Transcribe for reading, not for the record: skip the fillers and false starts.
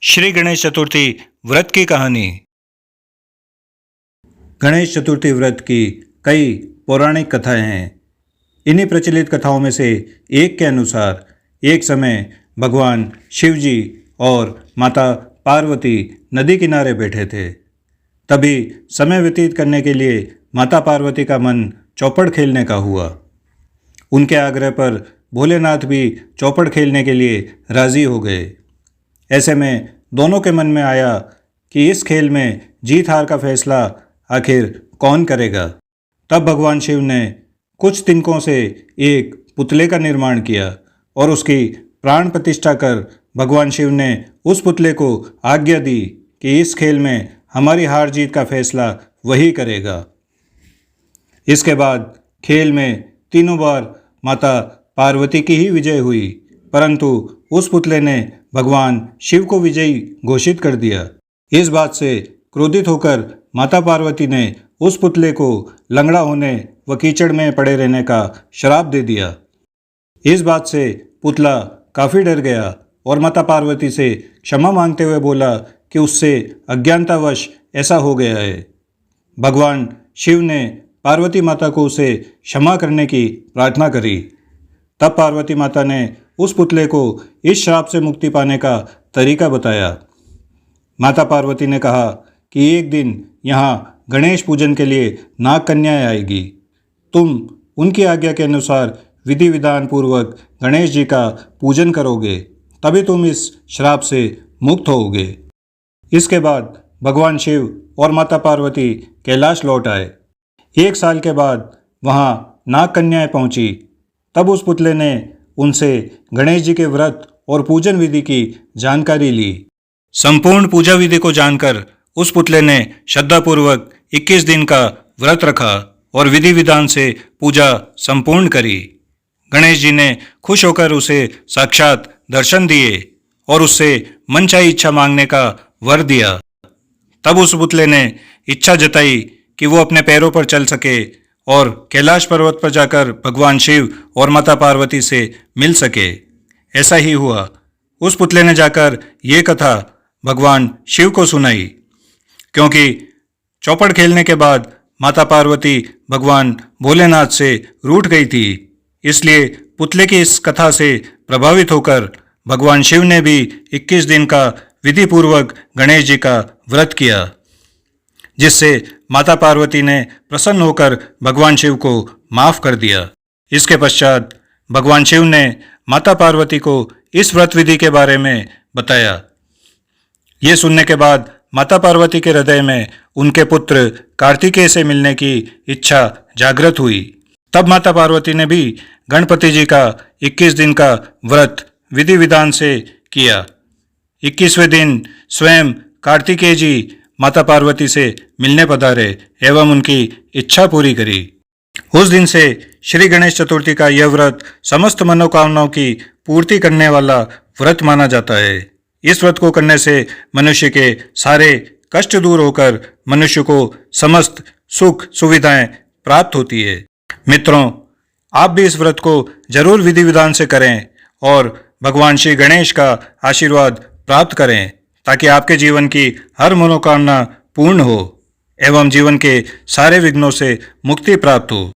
श्री गणेश चतुर्थी व्रत की कहानी। गणेश चतुर्थी व्रत की कई पौराणिक कथाएं हैं। इन्हीं प्रचलित कथाओं में से एक के अनुसार एक समय भगवान शिवजी और माता पार्वती नदी किनारे बैठे थे। तभी समय व्यतीत करने के लिए माता पार्वती का मन चौपड़ खेलने का हुआ। उनके आग्रह पर भोलेनाथ भी चौपड़ खेलने के लिए राजी हो गए। ऐसे में दोनों के मन में आया कि इस खेल में जीत हार का फैसला आखिर कौन करेगा। तब भगवान शिव ने कुछ तिनकों से एक पुतले का निर्माण किया और उसकी प्राण प्रतिष्ठा कर भगवान शिव ने उस पुतले को आज्ञा दी कि इस खेल में हमारी हार जीत का फैसला वही करेगा। इसके बाद खेल में तीनों बार माता पार्वती की ही विजय हुई, परंतु उस पुतले ने भगवान शिव को विजयी घोषित कर दिया। इस बात से क्रोधित होकर माता पार्वती ने उस पुतले को लंगड़ा होने व कीचड़ में पड़े रहने का श्राप दे दिया। इस बात से पुतला काफ़ी डर गया और माता पार्वती से क्षमा मांगते हुए बोला कि उससे अज्ञानतावश ऐसा हो गया है। भगवान शिव ने पार्वती माता को उसे क्षमा करने की प्रार्थना करी। तब पार्वती माता ने उस पुतले को इस श्राप से मुक्ति पाने का तरीका बताया। माता पार्वती ने कहा कि एक दिन यहाँ गणेश पूजन के लिए नाग कन्याएं आएगी। तुम उनकी आज्ञा के अनुसार विधि विधान पूर्वक गणेश जी का पूजन करोगे, तभी तुम इस श्राप से मुक्त होगे। इसके बाद भगवान शिव और माता पार्वती कैलाश लौट आए। 1 साल के बाद वहाँ नाग कन्याएं पहुँची। तब उस पुतले ने उनसे गणेश जी के व्रत और पूजन विधि की जानकारी ली। संपूर्ण पूजा विधि को जानकर उस पुतले ने श्रद्धापूर्वक 21 दिन का व्रत रखा और विधि विधान से पूजा संपूर्ण करी। गणेश जी ने खुश होकर उसे साक्षात दर्शन दिए और उससे मनचाही इच्छा मांगने का वर दिया। तब उस पुतले ने इच्छा जताई कि वो अपने पैरों पर चल सके और कैलाश पर्वत पर जाकर भगवान शिव और माता पार्वती से मिल सके। ऐसा ही हुआ। उस पुतले ने जाकर ये कथा भगवान शिव को सुनाई। क्योंकि चौपड़ खेलने के बाद माता पार्वती भगवान भोलेनाथ से रूठ गई थी, इसलिए पुतले की इस कथा से प्रभावित होकर भगवान शिव ने भी 21 दिन का विधि पूर्वक गणेश जी का व्रत किया, जिससे माता पार्वती ने प्रसन्न होकर भगवान शिव को माफ कर दिया। इसके पश्चात भगवान शिव ने माता पार्वती को इस व्रत विधि के बारे में बताया। ये सुनने के बाद माता पार्वती के हृदय में उनके पुत्र कार्तिकेय से मिलने की इच्छा जागृत हुई। तब माता पार्वती ने भी गणपति जी का 21 दिन का व्रत विधि विधान से किया। 21वें दिन स्वयं कार्तिकेय जी माता पार्वती से मिलने पधारे एवं उनकी इच्छा पूरी करी। उस दिन से श्री गणेश चतुर्थी का यह व्रत समस्त मनोकामनाओं की पूर्ति करने वाला व्रत माना जाता है। इस व्रत को करने से मनुष्य के सारे कष्ट दूर होकर मनुष्य को समस्त सुख सुविधाएं प्राप्त होती है। मित्रों, आप भी इस व्रत को जरूर विधि विधान से करें और भगवान श्री गणेश का आशीर्वाद प्राप्त करें, ताकि आपके जीवन की हर मनोकामना पूर्ण हो एवं जीवन के सारे विघ्नों से मुक्ति प्राप्त हो।